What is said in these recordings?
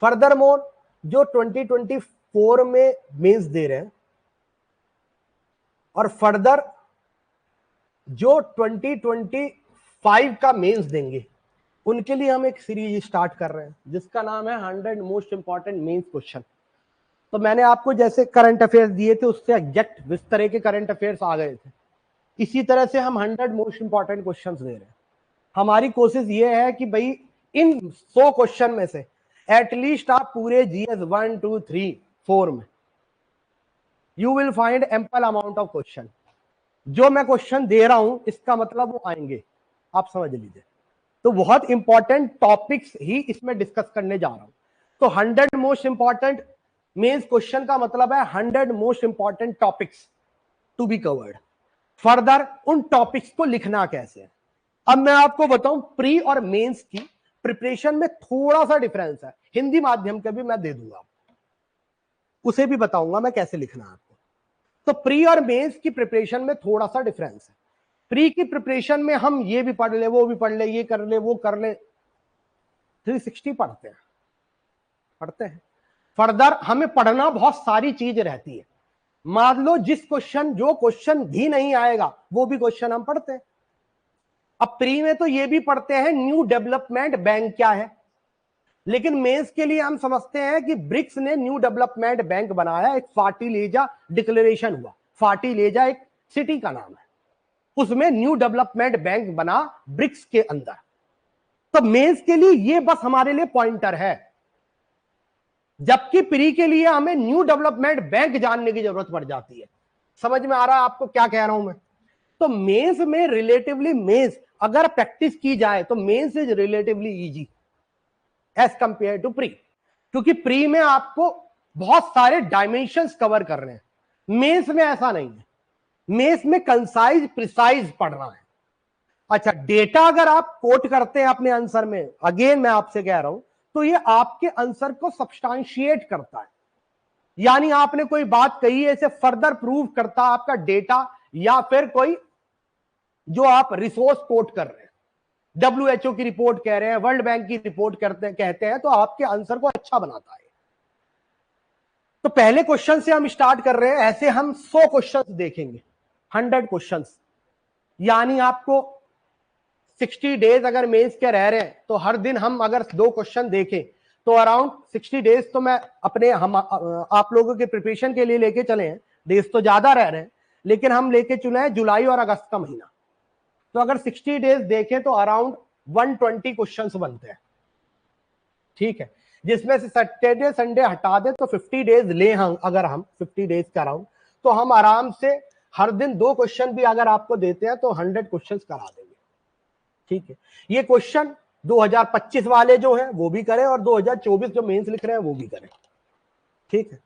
Further more जो 2024 में mains दे रहे हैं और फर्दर जो 2025 का मेंस देंगे, उनके लिए हम एक सीरीज स्टार्ट कर रहे हैं जिसका नाम है 100 मोस्ट इंपॉर्टेंट मेंस क्वेश्चन। तो मैंने आपको जैसे करंट अफेयर्स दिए थे उससे एग्जैक्ट इस तरह के करंट अफेयर्स आ गए थे, इसी तरह से हम 100 मोस्ट इंपॉर्टेंट क्वेश्चंस दे रहे हैं। हमारी कोशिश ये है कि भाई इन 100 क्वेश्चन में से एटलीस्ट आप पूरे जीएस 1 2 3 4 में you will find ample amount of question. जो मैं क्वेश्चन दे रहा हूं इसका मतलब वो आएंगे, आप समझ लीजिए। तो बहुत इंपॉर्टेंट टॉपिक्स ही इसमें डिस्कस करने जा रहा हूं। तो 100 मोस्ट इंपॉर्टेंट मेंस क्वेश्चन का मतलब है 100 most important topics to be covered. Further उन टॉपिक्स को लिखना कैसे है। अब मैं आपको बताऊं, प्री और मेंस की प्रिपरेशन में थोड़ा सा डिफरेंस है। हिंदी माध्यम के भी मैं दे दूंगा, उसे भी बताऊंगा मैं कैसे लिखना है आपको। तो प्री और मेंस की प्रिपरेशन में थोड़ा सा डिफरेंस है। प्री की प्रिपरेशन में हम ये भी पढ़ ले, वो भी पढ़ ले, ये कर ले, वो कर ले, 360 पढ़ते हैं। फर्दर हमें पढ़ना बहुत सारी चीज रहती है। मान लो जो क्वेश्चन भी नहीं आएगा वो भी क्वेश्चन हम पढ़ते हैं। अब प्री में तो ये भी पढ़ते हैं न्यू डेवलपमेंट बैंक क्या है, लेकिन मेंस के लिए हम समझते हैं कि ब्रिक्स ने न्यू डेवलपमेंट बैंक बनाया। एक फार्टिलेजा डिक्लेरेशन हुआ, फार्टिलेजा एक सिटी का नाम है, उसमें न्यू डेवलपमेंट बैंक बना ब्रिक्स के अंदर। तो मेंस के लिए ये बस हमारे लिए पॉइंटर है, जबकि प्री के लिए हमें न्यू डेवलपमेंट बैंक जानने की जरूरत पड़ जाती है। समझ में आ रहा है आपको क्या कह रहा हूं मैं? तो मेंस में रिलेटिवली, मेंस अगर प्रैक्टिस की जाए तो mains is relatively easy as compare to pre, क्योंकि प्री में आपको बहुत सारे डायमेंशंस कवर कर रहे हैं, मेंस में ऐसा नहीं है। मेंस में कंसाइज प्रिसाइज पढ़ना है। अच्छा, डेटा अगर आप कोट करते हैं अपने आंसर में, अगेन मैं आपसे कह रहा हूं, तो ये आपके आंसर को सब्सटेंशिएट करता है। यानी आपने कोई बात कही है, इसे फर्दर प्रूव करता आपका डेटा, या फिर कोई जो आप रिसोर्स कोट कर रहे हैं, WHO की रिपोर्ट कह रहे हैं, वर्ल्ड बैंक की रिपोर्ट कहते हैं, तो आपके आंसर को अच्छा बनाता है। तो पहले क्वेश्चन से हम स्टार्ट कर रहे हैं। ऐसे हम 100 क्वेश्चंस देखेंगे, 100 क्वेश्चंस। यानी आपको 60 डेज अगर मेंस के रह रहे हैं तो हर दिन हम अगर 2 क्वेश्चन देखें तो अराउंड 60 डेज तो मैं अपने आप लोगों के प्रिपरेशन के लिए लेके चले हैं। डेज तो ज्यादा रह रहे हैं, लेकिन हम लेके चुने हैं जुलाई और अगस्त का महीना। तो अगर 60 डेज देखें तो अराउंड 120 क्वेश्चंस बनते हैं, ठीक है। जिसमें से सैटरडे संडे हटा दे तो 50 डेज ले हम, अगर हम 50 डेज का अराउंड, तो हम आराम से हर दिन 2 क्वेश्चन भी अगर आपको देते हैं तो 100 क्वेश्चंस करा देंगे, ठीक है। ये क्वेश्चन 2025 वाले जो हैं वो भी करें और 2024 जो मेंस लिख रहे हैं वो भी करें, ठीक है।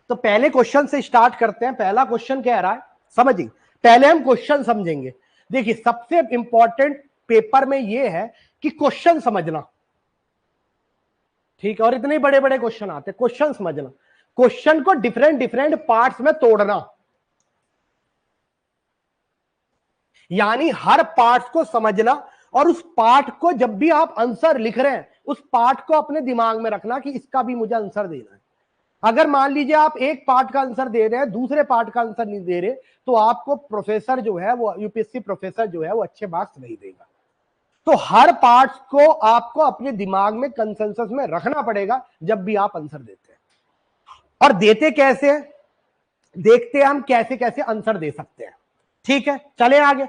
तो पहले क्वेश्चन से स्टार्ट करते हैं। पहला क्वेश्चन कह रहा है, समझिए, पहले हम क्वेश्चन समझेंगे। देखिए, सबसे इंपॉर्टेंट पेपर में यह है कि क्वेश्चन समझना, ठीक है। और इतने बड़े बड़े क्वेश्चन आते हैं, क्वेश्चन समझना, क्वेश्चन को डिफरेंट पार्ट्स में तोड़ना, यानी हर पार्ट को समझना, और उस पार्ट को जब भी आप आंसर लिख रहे हैं उस पार्ट को अपने दिमाग में रखना कि इसका भी मुझे आंसर देना है। अगर मान लीजिए आप एक पार्ट का आंसर दे रहे हैं, दूसरे पार्ट का आंसर नहीं दे रहे, तो आपको प्रोफेसर जो है वो, यूपीएससी प्रोफेसर जो है वो अच्छे मार्क्स नहीं देगा। तो हर पार्ट को आपको अपने दिमाग में कंसेंसस में रखना पड़ेगा जब भी आप आंसर देते हैं। और देते कैसे हैं, देखते हैं हम कैसे कैसे आंसर दे सकते हैं, ठीक है। चले आगे।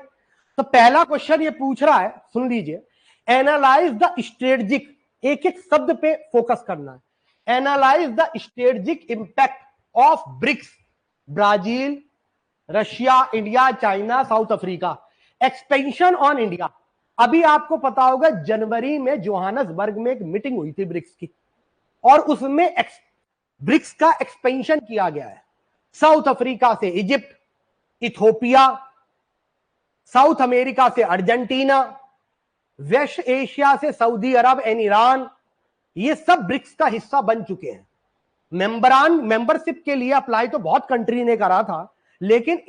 तो पहला क्वेश्चन ये पूछ रहा है, सुन लीजिए, एनालाइज द स्ट्रेटेजिक, एक एक शब्द पे फोकस करना है। Analyse the strategic impact of BRICS, Brazil, Russia, India, China, south Africa, expansion on India. अभी आपको पता होगा जनवरी में जोहानसबर्ग में एक मीटिंग हुई थी ब्रिक्स की, और उसमें ब्रिक्स का एक्सपेंशन किया गया है। साउथ अफ्रीका से इजिप्ट, इथोपिया, साउथ अमेरिका से अर्जेंटीना, वेस्ट एशिया से सऊदी अरब एंड ईरान, ये सब ब्रिक्स का हिस्सा बन चुके हैं। मेंबरशिप के लिए अप्लाई तो बहुत कंट्री ने करा था, लेकिन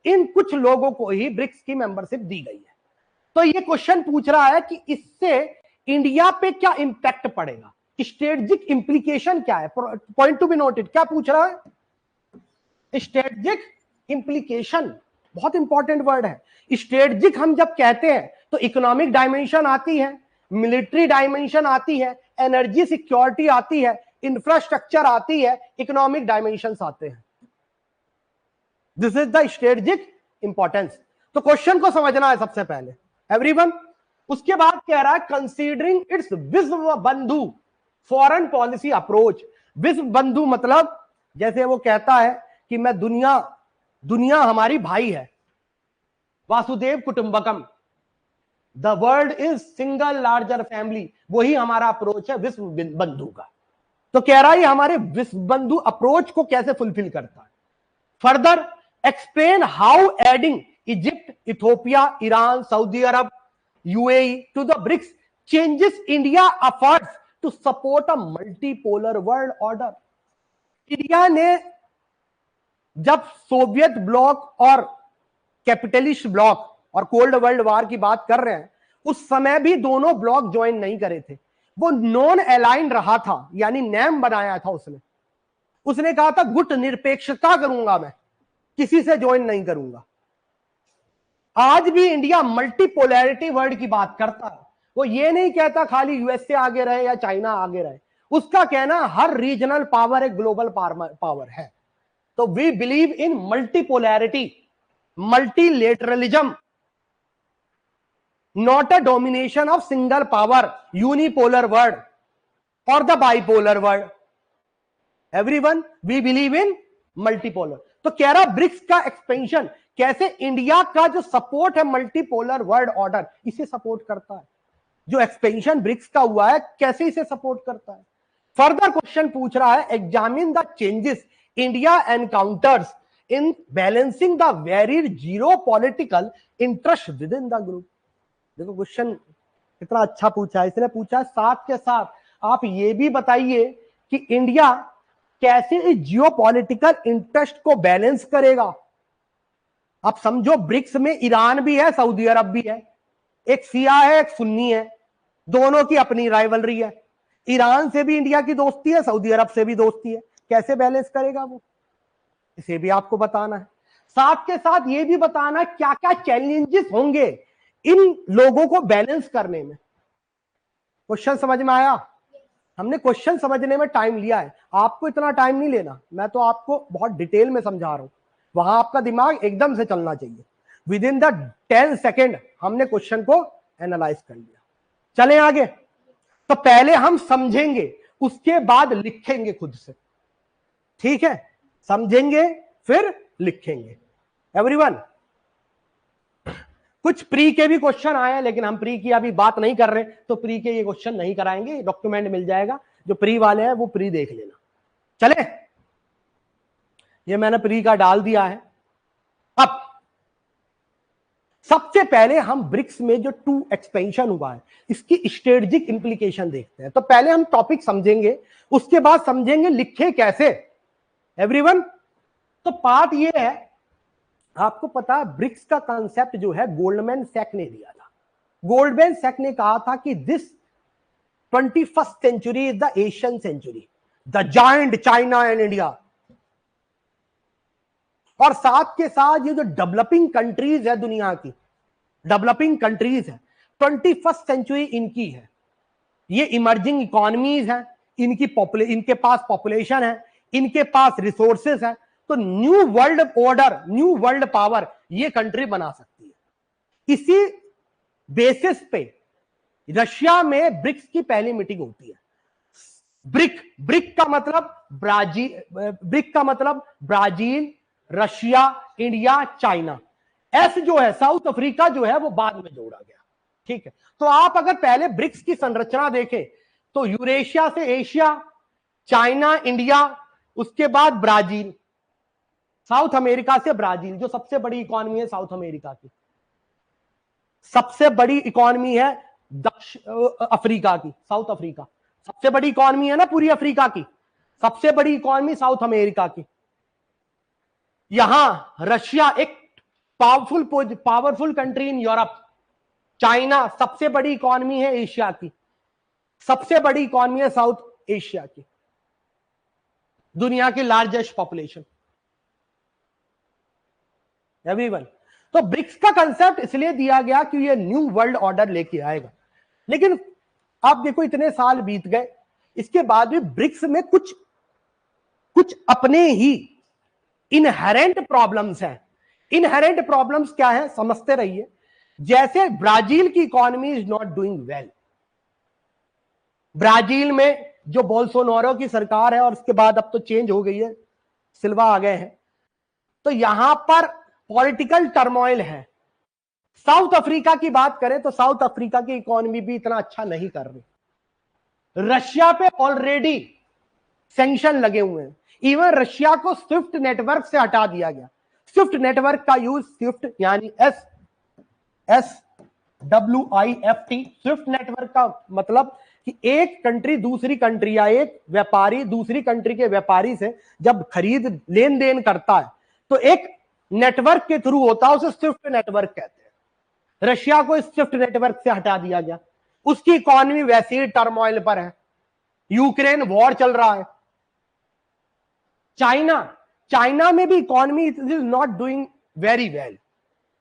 इन कुछ लोगों को ही ब्रिक्स की मेंबरशिप दी गई है। तो ये क्वेश्चन पूछ रहा है कि इससे इंडिया पे क्या इंपैक्ट पड़ेगा, स्ट्रेटेजिक इंप्लीकेशन क्या है, पॉइंट टू बी नोटेड। क्या पूछ रहा है, स्ट्रेटेजिक इंप्लीकेशन, बहुत इंपॉर्टेंट वर्ड है। स्ट्रेटेजिक हम जब कहते हैं तो इकोनॉमिक डायमेंशन आती है, मिलिट्री डायमेंशन आती है, एनर्जी सिक्योरिटी आती है, इंफ्रास्ट्रक्चर आती है, इकोनॉमिक डायमेंशंस आते हैं। This is the strategic importance. तो क्वेश्चन को समझना है सबसे पहले एवरीवन। उसके बाद कह रहा है कंसीडरिंग इट्स विश्व बंधु फॉरेन पॉलिसी अप्रोच। विश्व बंधु मतलब जैसे वो कहता है कि मैं दुनिया हमारी भाई है, Vasudhaiva Kutumbakam, the world is single larger family, वही हमारा अप्रोच है विश्व बंधु का। तो कह रहा है हमारे विश्व बंधु अप्रोच को कैसे फुलफिल करता है। Further explain how adding Egypt, Ethiopia, Iran, Saudi Arabia, UAE to the BRICS changes India efforts to support a multipolar world order. India ने जब सोवियत ब्लॉक और कैपिटलिस्ट ब्लॉक और कोल्ड वर्ल्ड वार की बात कर रहे हैं, उस समय भी दोनों ब्लॉक ज्वाइन नहीं करे थे, वो नॉन अलाइंड रहा था, यानी नेम बनाया था उसने कहा था गुट निरपेक्षता करूंगा, मैं किसी से ज्वाइन नहीं करूंगा। आज भी इंडिया मल्टीपोलैरिटी वर्ल्ड की बात करता है, वो ये नहीं कहता खाली यूएसए आगे रहे या चाइना आगे रहे, उसका कहना हर रीजनल पावर एक ग्लोबल पावर है। तो we believe in multipolarity, multilateralism, not a domination of single power, unipolar world or the bipolar world. Everyone, we believe in multipolar. तो कह रहा ब्रिक्स का एक्सपेंशन कैसे इंडिया का जो सपोर्ट है मल्टीपोलर वर्ल्ड ऑर्डर इसे सपोर्ट करता है, जो एक्सपेंशन ब्रिक्स का हुआ है कैसे इसे सपोर्ट करता है। फर्दर क्वेश्चन पूछ रहा है examine the changes India encounters in balancing the very zero political interest with in the group. देखो क्वेश्चन कितना अच्छा पूछा है, इसने पूछा साथ के साथ आप ये भी बताइए कि इंडिया कैसे इस जियोपॉलिटिकल इंटरेस्ट को बैलेंस करेगा। आप समझो ब्रिक्स में ईरान भी है, सऊदी अरब भी है, एक शिया है एक सुन्नी है, दोनों की अपनी राइवलरी है। ईरान से भी इंडिया की दोस्ती है, सऊदी अरब से भी दोस्ती है, कैसे बैलेंस करेगा वो, इसे भी आपको बताना है। साथ के साथ ये भी बताना है क्या क्या चैलेंजेस होंगे इन लोगों को बैलेंस करने में। क्वेश्चन समझ में आया? हमने क्वेश्चन समझने में टाइम लिया है, आपको इतना टाइम नहीं लेना, मैं तो आपको बहुत डिटेल में समझा रहा हूं, वहां आपका दिमाग एकदम से चलना चाहिए। विद इन द 10 सेकेंड हमने क्वेश्चन को एनालाइज कर लिया। चलें आगे। तो पहले हम समझेंगे, उसके बाद लिखेंगे खुद से, ठीक है? समझेंगे फिर लिखेंगे। एवरीवन, कुछ प्री के भी क्वेश्चन आए हैं, लेकिन हम प्री की अभी बात नहीं कर रहे, तो प्री के ये क्वेश्चन नहीं कराएंगे, डॉक्यूमेंट मिल जाएगा, जो प्री वाले हैं वो प्री देख लेना। चले, ये मैंने प्री का डाल दिया है। अब सबसे पहले हम ब्रिक्स में जो 2 एक्सपेंशन हुआ है इसकी स्ट्रेटेजिक इंप्लीकेशन देखते हैं। तो पहले हम टॉपिक समझेंगे, उसके बाद समझेंगे लिखे कैसे। एवरीवन, तो पार्ट ये है, आपको पता है ब्रिक्स का कंसेप्ट जो है गोल्डमैन सैक ने दिया था। गोल्डमैन सैक ने कहा था कि this 21st century is the Asian century, the giant China and India. और साथ के साथ ये जो डेवलपिंग कंट्रीज है, दुनिया की डेवलपिंग कंट्रीज है, 21st सेंचुरी इनकी है, ये इमर्जिंग इकोनॉमीज है, इनके पास पॉपुलेशन है, इनके पास रिसोर्सेस है, तो new world order, new world power ये कंट्री बना सकती है। इसी बेसिस पे रशिया में ब्रिक्स की पहली मीटिंग होती है। ब्रिक का मतलब Brazil, Russia, India, China. S जो है साउथ अफ्रीका जो है वो बाद में जोड़ा गया, ठीक है? तो आप अगर पहले ब्रिक्स की संरचना देखें तो यूरेशिया से एशिया, चाइना, इंडिया, उसके बाद ब्राजील, साउथ अमेरिका से ब्राजील, जो सबसे बड़ी इकोनॉमी है साउथ अमेरिका की, सबसे बड़ी इकोनॉमी है अफ्रीका की, साउथ अफ्रीका सबसे बड़ी इकोनॉमी है ना पूरी अफ्रीका की, सबसे बड़ी इकोनॉमी साउथ अमेरिका की। यहां रशिया एक powerful country in Europe, China सबसे बड़ी इकोनॉमी है एशिया की, सबसे बड़ी इकॉनमी है साउथ एशिया की, दुनिया की लार्जेस्ट पॉपुलेशन, एवरीवन। तो ब्रिक्स का कंसेप्ट इसलिए दिया गया कि ये न्यू वर्ल्ड ऑर्डर लेके आएगा। लेकिन आप देखो इतने साल बीत गए, इसके बाद भी ब्रिक्स में कुछ अपने ही इनहेरेंट प्रॉब्लम्स हैं। इनहेरेंट प्रॉब्लम्स क्या है समझते रहिए। जैसे ब्राजील की economy is not doing well. Brazil में जो बोल्सोनारो की सरकार है और उसके बाद अब तो चेंज हो गई है, सिल्वा आ गए हैं, तो यहां पर पॉलिटिकल टर्मोइल है। साउथ अफ्रीका की बात करें तो साउथ अफ्रीका की इकोनॉमी भी इतना अच्छा नहीं कर रही। रशिया पे ऑलरेडी सैंक्शन लगे हुए हैं। इवन रशिया को स्विफ्ट नेटवर्क से हटा दिया गया। स्विफ्ट नेटवर्क का यूज, स्विफ्ट यानी SWIFT, स्विफ्ट नेटवर्क का मतलब कि एक कंट्री दूसरी कंट्री या एक व्यापारी दूसरी कंट्री के व्यापारी से जब खरीद लेन देन करता है तो एक नेटवर्क के थ्रू होता है, उसे स्विफ्ट नेटवर्क कहते हैं। रशिया को इस स्विफ्ट नेटवर्क से हटा दिया गया। उसकी इकोनॉमी वैसे ही टर्मोइल पर है, यूक्रेन वॉर चल रहा है। चाइना में भी economy is not doing very well.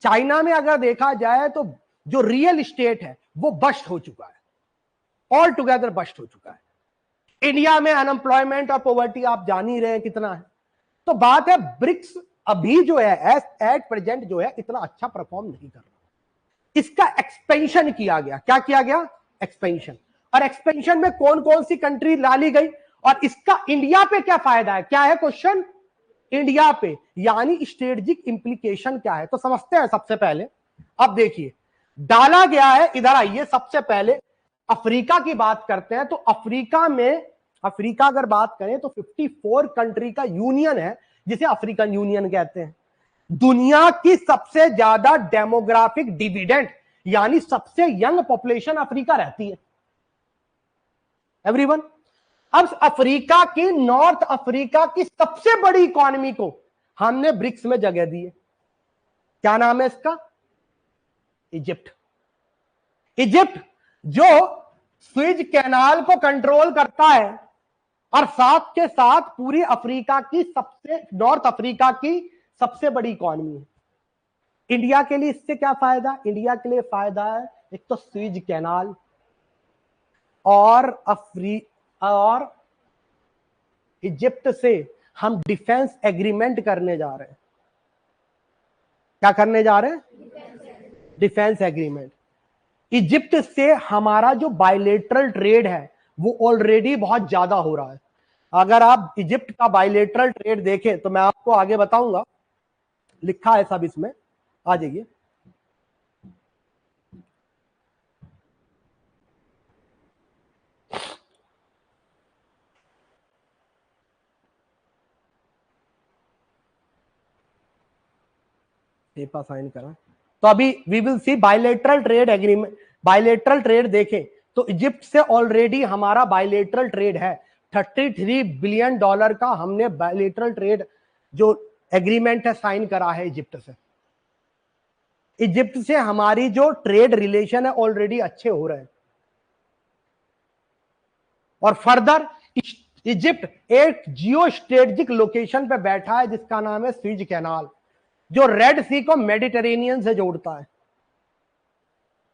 China में अगर देखा जाए तो जो रियल एस्टेट है वो बस्ट हो चुका है, ऑल टुगेदर बस्ट हो चुका है। इंडिया में अनएम्प्लॉयमेंट और पॉवर्टी आप जान ही रहे हैं कितना है। तो बात है ब्रिक्स अभी जो है एट प्रेजेंट जो है इतना अच्छा परफॉर्म नहीं कर रहा। इसका एक्सपेंशन किया गया। क्या किया गया? एक्सपेंशन। और एक्सपेंशन में कौन कौन सी कंट्री डाली गई और इसका इंडिया पे क्या फायदा है? क्या है क्वेश्चन? इंडिया पे यानी स्ट्रेटेजिक इंप्लीकेशन क्या है, तो समझते हैं। सबसे पहले अब देखिए डाला गया है, इधर आइए। सबसे पहले अफ्रीका की बात करते हैं। तो अफ्रीका अगर बात करें तो 54 कंट्री का यूनियन है जिसे अफ्रीकन यूनियन कहते हैं। दुनिया की सबसे ज्यादा डेमोग्राफिक डिविडेंड यानी सबसे यंग पॉपुलेशन अफ्रीका रहती है, एवरीवन। अब अफ्रीका की, नॉर्थ अफ्रीका की सबसे बड़ी इकोनॉमी को हमने ब्रिक्स में जगह दी है। क्या नाम है इसका? इजिप्ट। इजिप्ट जो स्विज कैनाल को कंट्रोल करता है और साथ के साथ पूरी अफ्रीका की नॉर्थ अफ्रीका की सबसे बड़ी इकोनॉमी है। इंडिया के लिए इससे क्या फायदा? इंडिया के लिए फायदा है एक तो स्विज कैनाल और इजिप्ट से हम डिफेंस एग्रीमेंट करने जा रहे हैं। क्या करने जा रहे हैं? Defence agreement. इजिप्ट से हमारा जो बायलेटरल ट्रेड है वो ऑलरेडी बहुत ज्यादा हो रहा है। अगर आप इजिप्ट का बायलेटरल ट्रेड देखें तो मैं आपको आगे बताऊंगा, लिखा है सब इसमें, आ जाइए। पेपर साइन करा तो अभी we will see bilateral trade agreement. Bilateral trade देखें तो इजिप्ट से ऑलरेडी हमारा बायलेटरल ट्रेड है। $33 बिलियन का हमने बायलेटरल ट्रेड जो एग्रीमेंट है साइन करा है इजिप्ट से। इजिप्ट से हमारी जो ट्रेड रिलेशन है ऑलरेडी अच्छे हो रहे हैं। और फर्दर इजिप्ट एक जियो स्ट्रेटेजिक लोकेशन पे बैठा है जिसका नाम है स्विज कैनाल, जो रेड सी को मेडिटेरेनियन से जोड़ता है।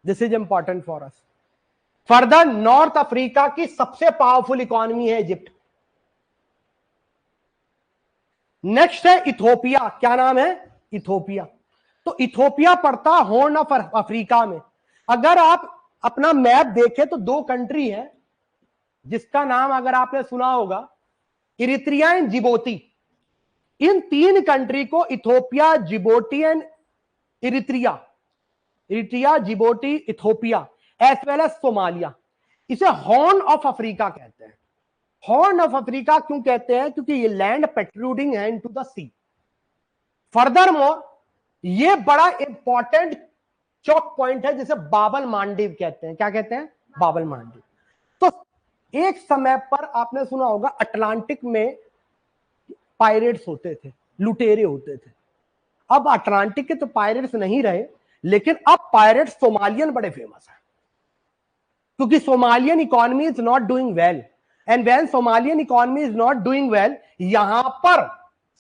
This is important for us. Further north Africa की सबसे पावरफुल इकोनॉमी है इजिप्ट। नेक्स्ट है इथोपिया। क्या नाम है? इथोपिया। तो इथोपिया पड़ता हॉर्न ऑफ अफ्रीका में। अगर आप अपना मैप देखें तो दो कंट्री है जिसका नाम अगर आपने सुना होगा, इरित्रिया एंड जिबोती। इन तीन कंट्री को Ethiopia, Djibouti and Eritrea, Djibouti, Ethiopia as well as Somalia, इसे हॉर्न ऑफ अफ्रीका कहते हैं। हॉर्न ऑफ अफ्रीका क्यों कहते हैं? क्योंकि ये लैंड पेट्रूडिंग है into the sea. Further more ये बड़ा इंपॉर्टेंट चौक पॉइंट है जिसे बाबल मांडीव कहते हैं। क्या कहते हैं? बाबल मांडीव। तो एक समय पर आपने सुना होगा अटलांटिक में पायरेट्स होते थे, लुटेरे होते थे। अब अटलांटिक के तो पायरेट्स नहीं रहे, लेकिन अब पायरेट्स सोमालियन बड़े फेमस हैं। क्योंकि Somalian economy is not doing well, and when Somalian economy is not doing well, यहां पर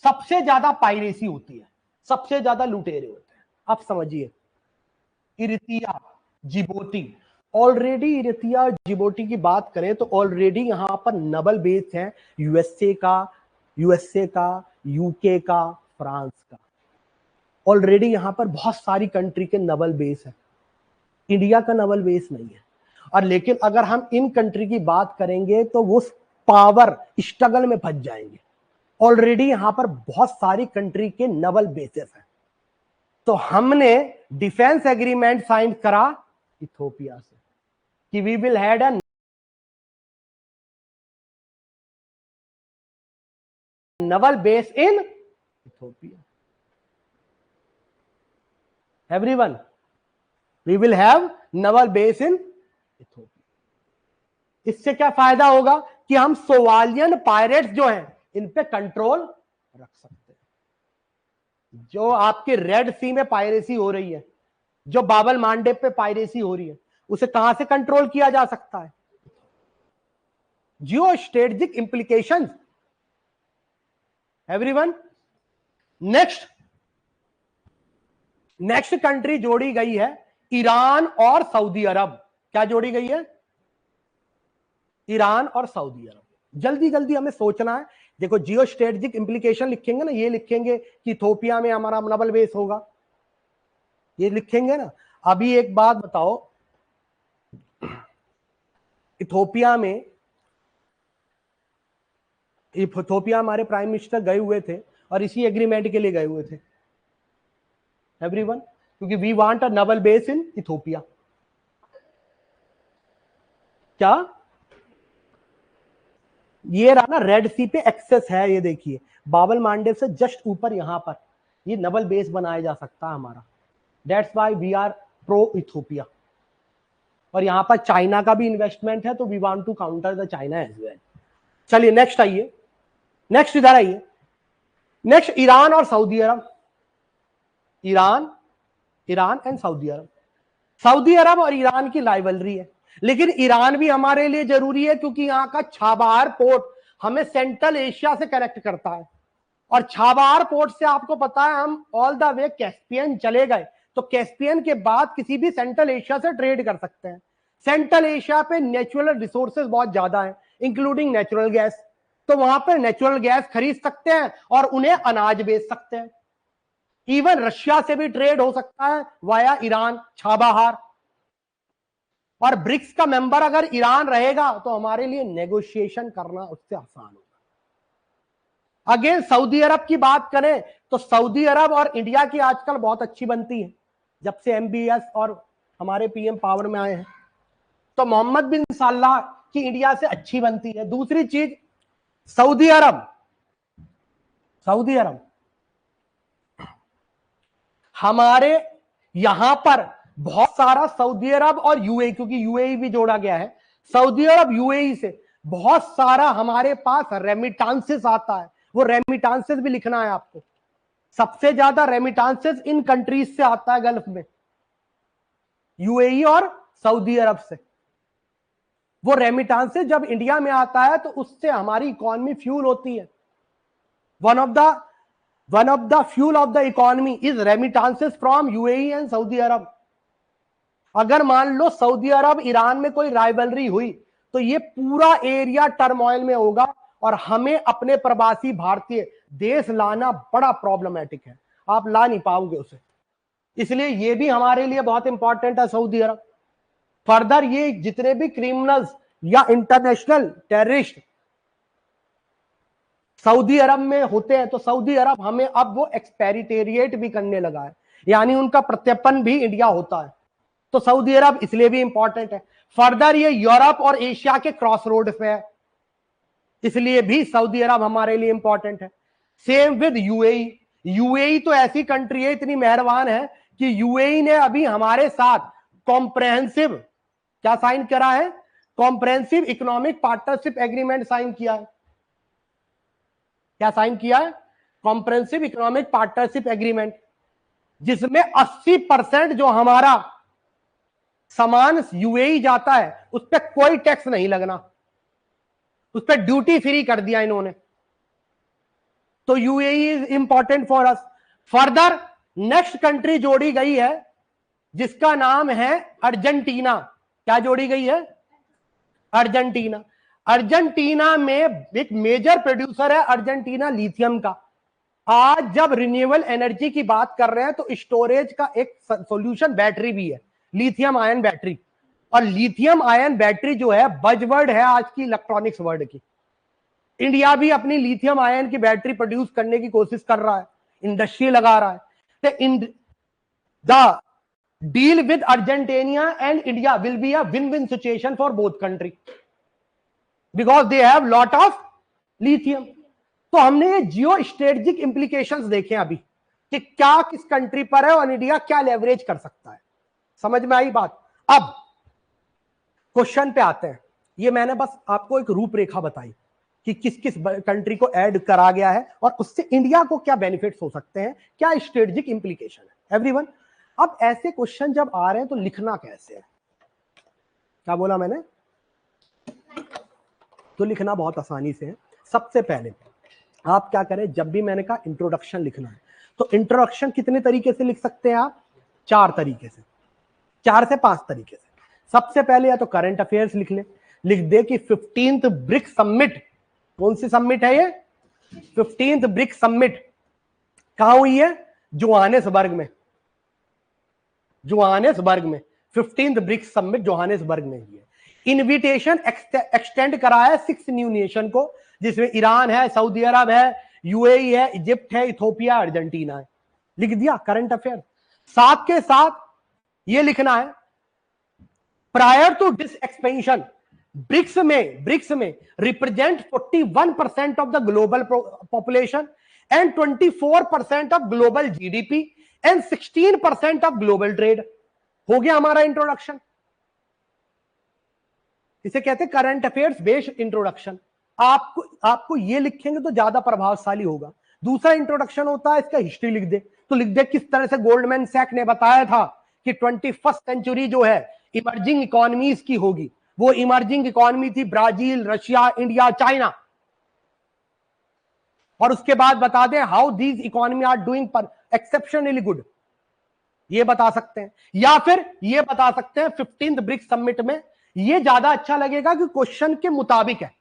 सबसे ज्यादा पायरेसी होती है, सबसे ज्यादा लुटेरे होते हैं। आप समझिए, इरित्रिया, जिबूती, ऑलरेडी इरित्रिया जिबूती की बात करें तो ऑलरेडी यहां पर नवल बेस है यूएसए का, यूके का, फ्रांस का। ऑलरेडी यहां पर बहुत सारी कंट्री के नवल बेस है, इंडिया का नवल बेस नहीं है। और लेकिन अगर हम इन कंट्री की बात करेंगे तो वो पावर स्ट्रगल में फंस जाएंगे। ऑलरेडी यहां पर बहुत सारी कंट्री के नवल बेसेस हैं। तो हमने डिफेंस एग्रीमेंट साइन करा इथोपिया से कि we will had a naval base in Ethiopia. Everyone, we will have naval base in Ethiopia. इससे क्या फायदा होगा कि हम सोमालियन पायरेट्स जो हैं इन पे कंट्रोल रख सकते हैं। जो आपके रेड सी में पायरेसी हो रही है, जो बाबल मांडेब पे पायरेसी हो रही है, उसे कहां से कंट्रोल किया जा सकता है? Geo strategic implications. Everyone, next country जोड़ी गई है ईरान और सऊदी अरब। क्या जोड़ी गई है? ईरान और सऊदी अरब। जल्दी जल्दी हमें सोचना है। देखो, जियो स्ट्रेटेजिक इंप्लीकेशन लिखेंगे ना, ये लिखेंगे कि इथोपिया में हमारा नवल बेस होगा, ये लिखेंगे ना। अभी एक बात बताओ, इथोपिया हमारे प्राइम मिनिस्टर गए हुए थे और इसी एग्रीमेंट के लिए गए हुए थे एवरीवन, क्योंकि we want a naval base in Ethiopia. क्या ये रहा ना, रेड सी पे एक्सेस है, ये देखिए बाबल मांडेव से जस्ट ऊपर यहां पर ये नवल बेस बनाया जा सकता है हमारा। That's why we are pro Ethiopia. और यहां पर चाइना का भी इन्वेस्टमेंट है, तो we want to counter the China as well. चलिए नेक्स्ट आइए, नेक्स्ट इधर आइए। नेक्स्ट ईरान और Saudi Arab. Iran and Saudi Arabia. Saudi Arabia और ईरान की राइवलरी है, लेकिन ईरान भी हमारे लिए जरूरी है क्योंकि यहां का छाबार पोर्ट हमें सेंट्रल एशिया से कनेक्ट करता है। और छाबार पोर्ट से आपको पता है हम ऑल द वे कैस्पियन चले गए, तो कैस्पियन के बाद किसी भी सेंट्रल एशिया से ट्रेड कर सकते हैं। सेंट्रल एशिया पे नेचुरल रिसोर्सेज बहुत ज्यादा है, इंक्लूडिंग नेचुरल गैस। तो वहां पर नेचुरल गैस खरीद सकते हैं और उन्हें अनाज बेच सकते हैं। इवन रशिया से भी ट्रेड हो सकता है वाया ईरान, छाबाहार। और ब्रिक्स का मेंबर अगर ईरान रहेगा तो हमारे लिए नेगोशिएशन करना उससे आसान होगा। अगेन सऊदी अरब की बात करें तो सऊदी अरब और इंडिया की आजकल बहुत अच्छी बनती है, जब से MBS और हमारे PM पावर में आए हैं। तो मोहम्मद बिन सल्लाह की इंडिया से अच्छी बनती है। दूसरी चीज, सऊदी अरब हमारे यहां पर बहुत सारा सऊदी अरब और UAE, क्योंकि UAE भी जोड़ा गया है, सऊदी अरब UAE से बहुत सारा हमारे पास रेमिटांसेस आता है। वो रेमिटांसेस भी लिखना है आपको। सबसे ज्यादा रेमिटांसेस इन कंट्रीज से आता है गल्फ में, UAE और सऊदी अरब से। वो रेमिटांसेस जब इंडिया में आता है तो उससे हमारी इकोनॉमी फ्यूल होती है। One of the fuel of the economy is remittances from UAE and Saudi Arabia. अगर मान लो सऊदी अरब ईरान में कोई राइवलरी हुई तो ये पूरा एरिया टर्मोइल में होगा और हमें अपने प्रवासी भारतीय देश लाना बड़ा प्रॉब्लमेटिक है, आप ला नहीं पाओगे उसे। इसलिए ये भी हमारे लिए बहुत इंपॉर्टेंट है सऊदी अरब। फर्दर ये जितने भी क्रिमिनल्स या इंटरनेशनल टेररिस्ट सऊदी अरब में होते हैं, तो सऊदी अरब हमें अब वो एक्सपेरिटेरिएट भी करने लगा है, यानी उनका प्रत्यर्पण भी इंडिया होता है। तो सऊदी अरब इसलिए भी इंपॉर्टेंट है। फर्दर ये यूरोप और एशिया के क्रॉस रोड पे है, इसलिए भी सऊदी अरब हमारे लिए इंपॉर्टेंट है। सेम विद UAE तो ऐसी कंट्री है, इतनी मेहरबान है कि UAE ने अभी हमारे साथ कॉम्प्रहेंसिव क्या साइन करा है? Comprehensive economic partnership agreement sign किया है। क्या साइन किया है? कॉम्प्रहेंसिव इकोनॉमिक पार्टनरशिप एग्रीमेंट, जिसमें 80% जो हमारा सामान यूएई जाता है उस पर कोई टैक्स नहीं लगना, उस पर ड्यूटी फ्री कर दिया इन्होंने। तो UAE is important for us. Further next country जोड़ी गई है जिसका नाम है अर्जेंटीना। क्या जोड़ी गई है? अर्जेंटीना। अर्जेंटीना में एक मेजर प्रोड्यूसर है अर्जेंटीना लिथियम का। आज जब रिन्यूएबल एनर्जी की बात कर रहे हैं तो स्टोरेज का एक सॉल्यूशन बैटरी भी है, लिथियम आयन बैटरी। और लिथियम आयन बैटरी जो है बजवर्ड है आज की इलेक्ट्रॉनिक्स वर्ल्ड की। इंडिया भी अपनी लिथियम आयन की बैटरी प्रोड्यूस करने की कोशिश कर रहा है, इंडस्ट्री लगा रहा है। The deal with Argentina and India will be a win win situation for both country because they have lot of lithium. तो हमने ये जियो स्ट्रेटेजिक इंप्लीकेशंस देखे अभी कि क्या किस कंट्री पर है और इंडिया क्या लेवरेज कर सकता है। समझ में आई बात? अब क्वेश्चन पे आते हैं। ये मैंने बस आपको एक रूपरेखा बताई कि किस किस कंट्री को ऐड करा गया है और उससे इंडिया को क्या बेनिफिट्स हो सकते हैं, क्या स्ट्रेटेजिक इंप्लीकेशन है। एवरीवन, अब ऐसे क्वेश्चन जब आ रहे हैं तो लिखना कैसे है? क्या बोला मैंने? तो लिखना बहुत आसानी से है। सबसे पहले आप क्या करें, जब भी मैंने कहा इंट्रोडक्शन लिखना है तो इंट्रोडक्शन कितने तरीके से लिख सकते हैं आप? 4 तरीके से, 4 से 5 तरीके से। सबसे पहले या तो करंट अफेयर्स लिख ले, लिख दे कि 15th ब्रिक्स समिट, कौन सी समिट है ये? 15th ब्रिक्स समिट कहां हुई है? जोहानिसबर्ग में। जोहानिसबर्ग में 15th ब्रिक्स समिट जोहानिसबर्ग में हुई है। इनविटेशन एक्सटेंड करा है 6 न्यू नेशन को, जिसमें ईरान है, सऊदी अरब है, यूएई है, इजिप्ट है, इथोपिया, अर्जेंटीना है। लिख दिया करंट अफेयर। साथ के साथ ये लिखना है prior to this expansion BRICS में represent 41% of the global population and 24% of global GDP and 16% of global trade. हो गया हमारा इंट्रोडक्शन। इसे कहते हैं करंट अफेयर्स बेस्ड इंट्रोडक्शन। आपको ये लिखेंगे तो ज्यादा प्रभावशाली होगा। दूसरा इंट्रोडक्शन होता है इसका हिस्ट्री लिख दे, तो लिख दे किस तरह से गोल्डमैन सैक ने बताया था कि 21st सेंचुरी जो है इमर्जिंग इकोनॉमीज की होगी। वो इमर्जिंग इकोनॉमी थी ब्राजील, रशिया, इंडिया, चाइना। और उसके बाद बता दें how these economy are doing exceptionally good, ये बता सकते हैं। या फिर ये बता सकते हैं 15th ब्रिक्स समिट में, ये ज्यादा अच्छा लगेगा कि क्वेश्चन के मुताबिक है,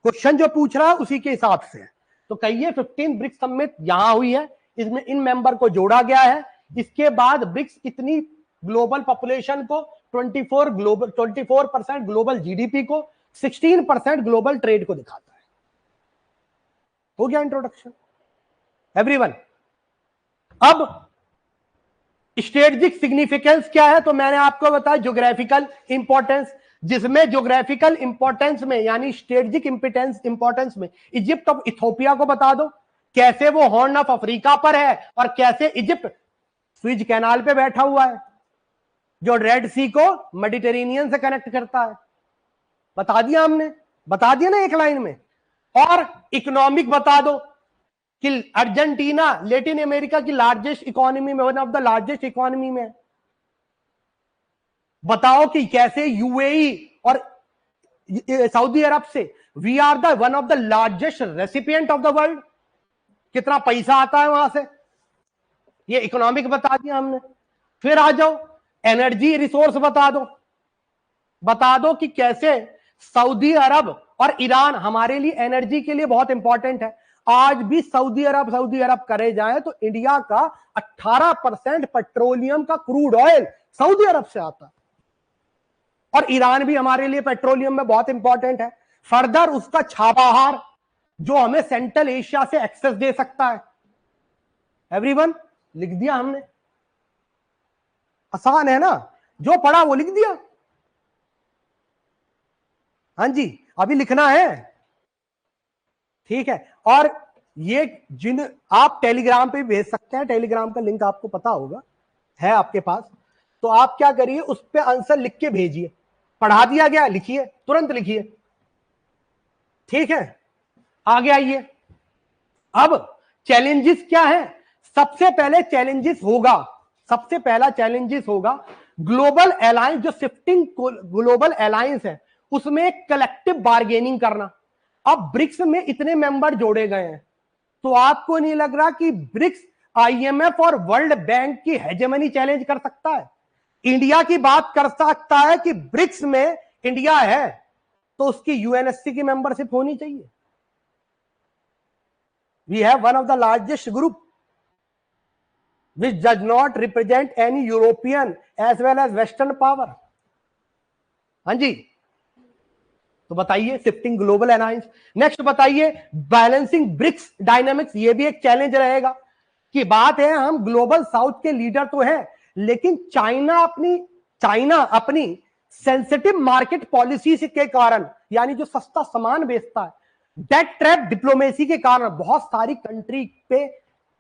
क्वेश्चन जो पूछ रहा है उसी के हिसाब से है। तो कहिए 15th ब्रिक्स समिट यहां हुई है, इसमें इन मेंबर को जोड़ा गया है। इसके बाद ब्रिक्स कितनी ग्लोबल पॉपुलेशन को 24% ग्लोबल जीडीपी को 16% ग्लोबल ट्रेड को दिखाता है। हो गया इंट्रोडक्शन एवरीवन। अब स्ट्रेटेजिक सिग्निफिकेंस क्या है? तो मैंने आपको बताया ज्योग्राफिकल इंपॉर्टेंस, जिसमें ज्योग्राफिकल इंपॉर्टेंस में यानी स्ट्रेटेजिक इंपॉर्टेंस में इजिप्ट और इथोपिया को बता दो, कैसे वो हॉर्न ऑफ अफ्रीका पर है और कैसे इजिप्ट स्विज कैनाल पे बैठा हुआ है जो रेड सी को मेडिटेरेनियन से कनेक्ट करता है। बता दिया हमने, बता दिया ना एक लाइन में। और इकोनॉमिक बता दो कि अर्जेंटीना लैटिन अमेरिका की लार्जेस्ट इकोनॉमी में, one of the largest economy में। बताओ कि कैसे यूएई और सऊदी अरब से we are the one of the largest recipient of the world, कितना पैसा आता है वहां से, ये इकोनॉमिक बता दिया हमने। फिर आ जाओ एनर्जी रिसोर्स बता दो कि कैसे सऊदी अरब और ईरान हमारे लिए एनर्जी के लिए बहुत इंपॉर्टेंट है। आज भी सऊदी अरब करे जाए तो इंडिया का 18% पेट्रोलियम का क्रूड ऑयल सऊदी अरब से आता है और ईरान भी हमारे लिए पेट्रोलियम में बहुत इंपॉर्टेंट है। फर्दर उसका छापाहार जो हमें सेंट्रल एशिया से एक्सेस दे सकता है। एवरीवन, लिख दिया हमने। आसान है ना, जो पढ़ा वो लिख दिया। हाँ जी, अभी लिखना है, ठीक है। और ये जिन आप टेलीग्राम पे भेज सकते हैं, टेलीग्राम का लिंक आपको पता होगा, है आपके पास, तो आप क्या करिए उस पे आंसर लिख के भेजिए। पढ़ा दिया गया, लिखिए, तुरंत लिखिए, ठीक है। आगे आइए। अब चैलेंजेस क्या है? सबसे पहला चैलेंजेस होगा ग्लोबल अलायंस, जो शिफ्टिंग ग्लोबल अलायंस है, उसमें एक कलेक्टिव बार्गेनिंग करना। अब ब्रिक्स में इतने मेंबर जोड़े गए हैं, तो आपको नहीं लग रहा कि ब्रिक्स आईएमएफ और वर्ल्ड बैंक की हेजेमनी चैलेंज कर सकता है? इंडिया की बात कर सकता है कि ब्रिक्स में इंडिया है तो उसकी यूएनएससी की मेंबरशिप होनी चाहिए। We have one of the largest group which does not represent any European as well as Western power। हाँ जी, तो बताइए शिफ्टिंग ग्लोबल अलायंस। नेक्स्ट बताइए बैलेंसिंग ब्रिक्स डायनामिक्स, ये भी एक चैलेंज रहेगा कि बात है हम ग्लोबल साउथ के लीडर तो हैं, लेकिन चाइना अपनी सेंसिटिव मार्केट पॉलिसी के कारण, यानी जो सस्ता सामान बेचता है, डेट ट्रैप डिप्लोमेसी के कारण बहुत सारी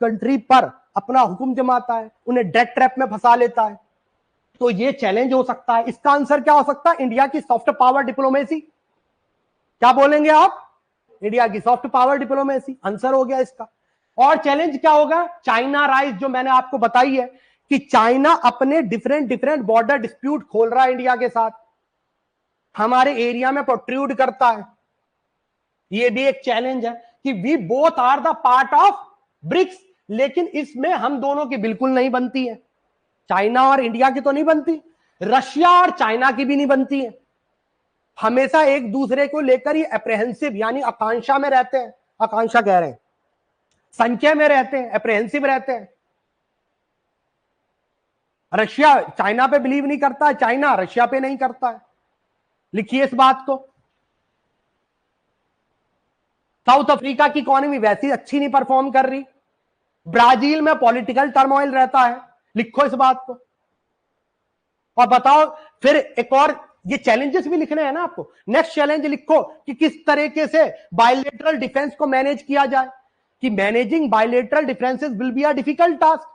कंट्री पर अपना हुक्म जमाता है, उन्हें डेट ट्रैप में फंसा लेता है। तो ये चैलेंज हो सकता है। इसका आंसर क्या हो सकता है? इंडिया की सॉफ्ट पावर डिप्लोमेसी। क्या बोलेंगे आप? इंडिया की सॉफ्ट पावर डिप्लोमेसी आंसर हो गया इसका। और चैलेंज क्या होगा? चाइना राइज, जो मैंने आपको बताई है कि चाइना अपने डिफरेंट बॉर्डर डिस्प्यूट खोल रहा है इंडिया के साथ, हमारे एरिया में प्रोट्रूड करता है। ये भी एक चैलेंज है कि we both are the part of BRICS, लेकिन इसमें हम दोनों की बिल्कुल नहीं बनती है। चाइना और इंडिया की तो नहीं बनती, रशिया और चाइना की भी नहीं बनती है। हमेशा एक दूसरे को लेकर ही अप्रहेंसिव, यानी आकांक्षा में रहते हैं, आकांक्षा कह रहे हैं, संचय में रहते हैं, अप्रहेंसिव रहते हैं। रशिया चाइना पे बिलीव नहीं करता है, चाइना रशिया पे नहीं करता है। लिखिए इस बात को। साउथ अफ्रीका की इकोनॉमी वैसी अच्छी नहीं परफॉर्म कर रही, ब्राजील में पॉलिटिकल टर्मोइल रहता है, लिखो इस बात को। और बताओ फिर एक और, ये चैलेंजेस भी लिखने हैं ना आपको। नेक्स्ट चैलेंज लिखो कि किस तरीके से बायलेटरल डिफेंस को मैनेज किया जाए, कि managing bilateral differences will be a difficult task.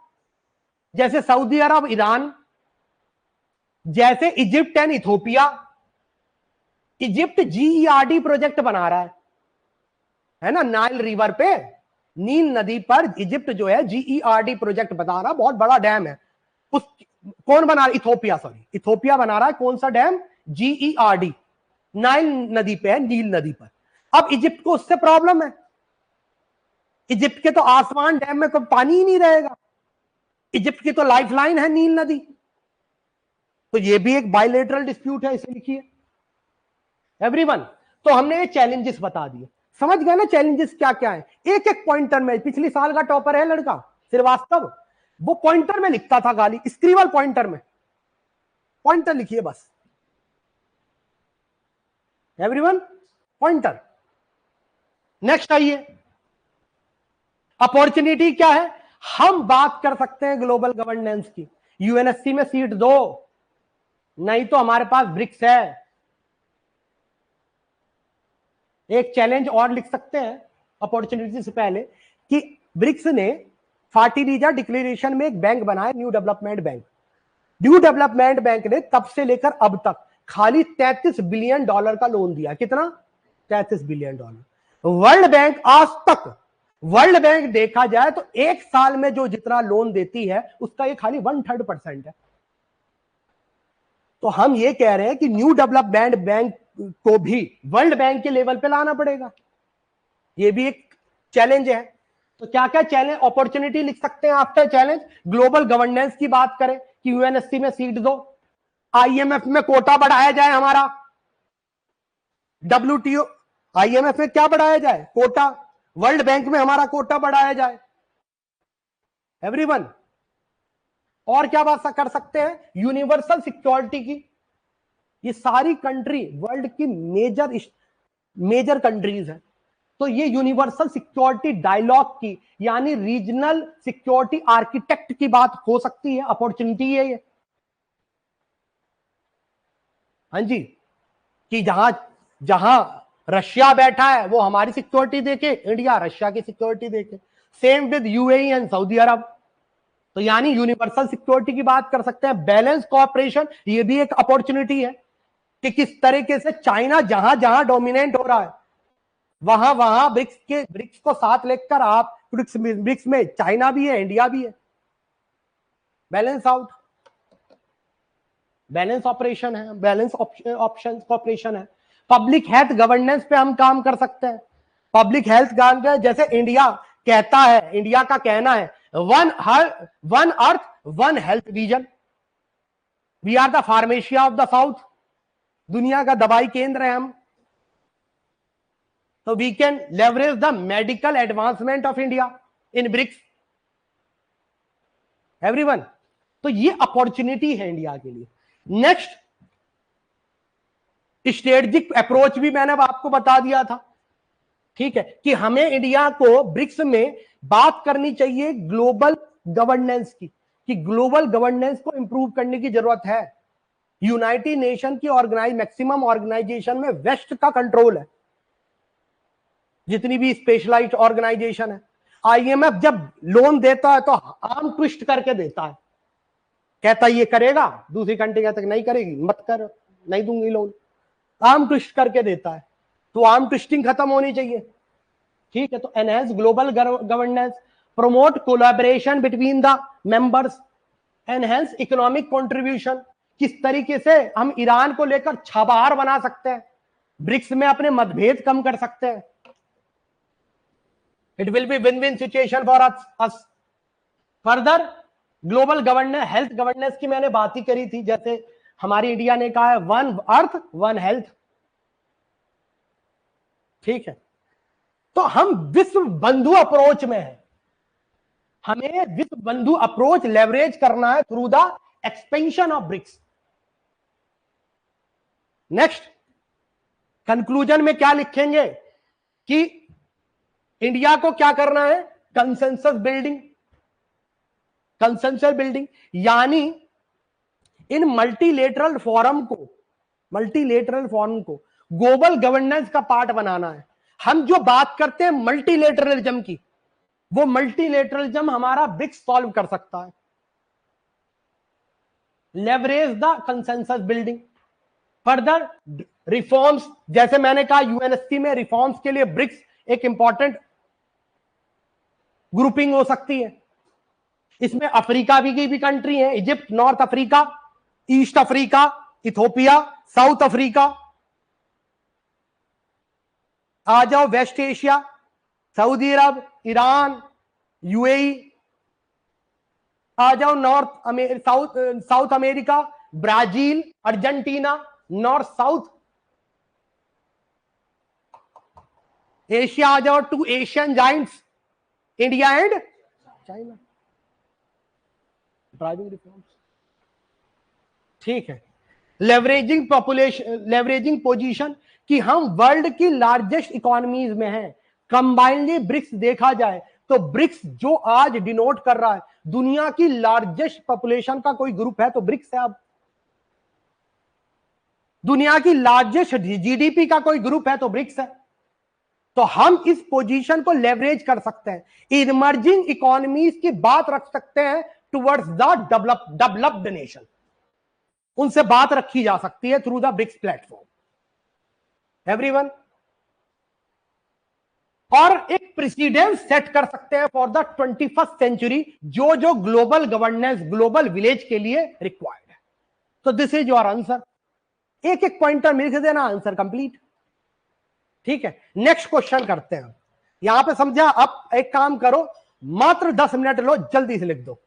जैसे सऊदी अरब, ईरान, जैसे Egypt and Ethiopia. Egypt GERD project बना रहा है ना, नाइल रिवर पे, नील नदी पर इजिप्ट जो है जीईआरडी प्रोजेक्ट बना रहा, बहुत बड़ा डैम है। उस कौन बना रहा? इथोपिया बना रहा है। कौन सा डैम? जीईआरडी, नाइल नदी पे है, नील नदी पर। अब इजिप्ट को उससे प्रॉब्लम है, इजिप्ट के तो आसमान डैम में कोई पानी ही नहीं रहेगा, इजिप्ट की तो लाइफलाइन है नील नदी। तो ये भी एक बायलेटरल डिस्प्यूट है, इसे लिखिए एवरीवन। तो हमने ये चैलेंजेस बता दिए, समझ गए ना चैलेंजेस क्या क्या है? एक एक पॉइंटर में, पिछली साल का टॉपर है लड़का श्रीवास्तव, वो पॉइंटर में लिखता था गाली, स्क्रीवल पॉइंटर में, पॉइंटर लिखिए बस एवरीवन, पॉइंटर। नेक्स्ट आइए, अपॉर्चुनिटी क्या है? हम बात कर सकते हैं ग्लोबल गवर्नेंस की, यूएनएससी में सीट दो, नहीं तो हमारे पास ब्रिक्स है। एक चैलेंज और लिख सकते हैं अपॉर्चुनिटी से पहले कि ब्रिक्स ने फार्टिलीजा डिक्लेरेशन में एक बैंक बनाया, new development bank. New development bank ने तब से लेकर अब तक खाली $33 बिलियन का लोन दिया। कितना? $33 बिलियन। वर्ल्ड बैंक आज तक, वर्ल्ड बैंक देखा जाए तो एक साल में जो जितना लोन देती है उसका ये खाली 1/3% है। तो हम ये कह रहे हैं कि न्यू डेवलपमेंट बैंक को भी वर्ल्ड बैंक के लेवल पे लाना पड़ेगा, ये भी एक चैलेंज है। तो क्या क्या चैलेंज, अपॉर्चुनिटी लिख सकते हैं आफ्टर चैलेंज? ग्लोबल गवर्नेंस की बात करें कि यूएनएससी में सीट दो, आईएमएफ में कोटा बढ़ाया जाए हमारा, डब्ल्यूटीओ, आईएमएफ में क्या बढ़ाया जाए? कोटा। वर्ल्ड बैंक में हमारा कोटा बढ़ाया जाए एवरीवन। और क्या बात कर सकते हैं? यूनिवर्सल सिक्योरिटी की। ये सारी कंट्री वर्ल्ड की मेजर कंट्रीज है, तो ये यूनिवर्सल सिक्योरिटी डायलॉग की, यानी रीजनल सिक्योरिटी आर्किटेक्ट की बात हो सकती है, अपॉर्चुनिटी है ये। हाँ जी, कि जहां रशिया बैठा है वो हमारी सिक्योरिटी देखे, इंडिया रशिया की सिक्योरिटी देखे। Same with UAE and Saudi Arabia. तो यानी यूनिवर्सल सिक्योरिटी की बात कर सकते हैं। बैलेंस कोऑपरेशन, ये भी एक अपॉर्चुनिटी है कि किस तरीके से चाइना जहां जहां डोमिनेंट हो रहा है वहां वहां ब्रिक्स को साथ लेकर आप, ब्रिक्स में चाइना भी है, इंडिया भी है, बैलेंस आउट। बैलेंस ऑपरेशन है, बैलेंस ऑप्शन ऑपरेशन है। पब्लिक हेल्थ गवर्नेंस पे हम काम कर सकते हैं। पब्लिक हेल्थ गवर्नेंस जैसे इंडिया कहता है, इंडिया का कहना है one earth one health vision. We are the pharmacy of the south, दुनिया का दवाई केंद्र है हम। तो we can leverage the medical advancement of India in BRICS everyone. तो ये अपॉर्चुनिटी है इंडिया के लिए। नेक्स्ट, स्ट्रेटेजिक अप्रोच भी मैंने आपको बता दिया था, ठीक है, कि हमें इंडिया को ब्रिक्स में बात करनी चाहिए ग्लोबल गवर्नेंस की, कि ग्लोबल गवर्नेंस को इंप्रूव करने की जरूरत है। यूनाइटेड नेशन की मैक्सिमम ऑर्गेनाइजेशन में वेस्ट का कंट्रोल है, जितनी भी स्पेशलाइज्ड ऑर्गेनाइजेशन है। आईएमएफ जब लोन देता है तो आर्म ट्विस्ट करके देता है, कहता है ये करेगा, दूसरी कंट्री कहता है नहीं करेगी, मत कर, नहीं दूंगी लोन, आर्म ट्विस्ट करके देता है। तो आर्म ट्विस्टिंग खत्म होनी चाहिए, ठीक है। तो enhance global governance, promote collaboration between the members, enhance economic contribution. किस तरीके से हम ईरान को लेकर छाबहार बना सकते हैं, ब्रिक्स में अपने मतभेद कम कर सकते हैं। It will be win win situation for us. Further global governance, health governance की मैंने बात ही करी थी, जैसे हमारी इंडिया ने कहा है वन अर्थ वन हेल्थ, ठीक है। तो हम विश्व बंधु अप्रोच में है, हमें विश्व बंधु अप्रोच लेवरेज करना है through the expansion of BRICS. Next, conclusion में क्या लिखेंगे कि इंडिया को क्या करना है, कंसेंसस बिल्डिंग। कंसेंसस बिल्डिंग यानी इन मल्टीलेटरल फोरम को ग्लोबल गवर्नेंस का पार्ट बनाना है। हम जो बात करते हैं मल्टीलेटरलिज्म की, वो मल्टीलेटरलिज्म हमारा ब्रिक्स सॉल्व कर सकता है। Leverage the consensus building. Further reforms, जैसे मैंने कहा यूएनएससी में रिफॉर्म्स के लिए ब्रिक्स एक इंपॉर्टेंट ग्रुपिंग हो सकती है। इसमें अफ्रीका की भी कंट्री है, Egypt, north Africa, east Africa, Ethiopia, south Africa. आ जाओ वेस्ट एशिया, सऊदी अरब, ईरान, यूएई। आ जाओ South America, Brazil, Argentina, north south Asia. आ जाओ two Asian giants, India and China. Driving reforms, ठीक है। लेवरेजिंग पोजीशन, कि हम वर्ल्ड की लार्जेस्ट इकोनॉमीज में हैं। कंबाइनली ब्रिक्स देखा जाए तो ब्रिक्स जो आज डिनोट कर रहा है दुनिया की लार्जेस्ट पॉपुलेशन का कोई ग्रुप है तो ब्रिक्स है। अब दुनिया की लार्जेस्ट जीडीपी का कोई ग्रुप है तो ब्रिक्स है। तो हम इस पोजीशन को लेवरेज कर सकते हैं, इमर्जिंग इकोनॉमीज की बात रख सकते हैं टुवर्ड्स द डेवलप्ड नेशन, उनसे बात रखी जा सकती है through the BRICS platform everyone. और एक प्रेसिडेंस सेट कर सकते हैं फॉर द 21st सेंचुरी, जो ग्लोबल गवर्नेंस, ग्लोबल विलेज के लिए रिक्वायर्ड है। तो दिस इज योर आंसर। एक एक पॉइंटर मिल के देना, आंसर कंप्लीट, ठीक है। नेक्स्ट क्वेश्चन करते हैं। यहां पे समझा, अब एक काम करो, मात्र 10 मिनट लो, जल्दी से लिख दो।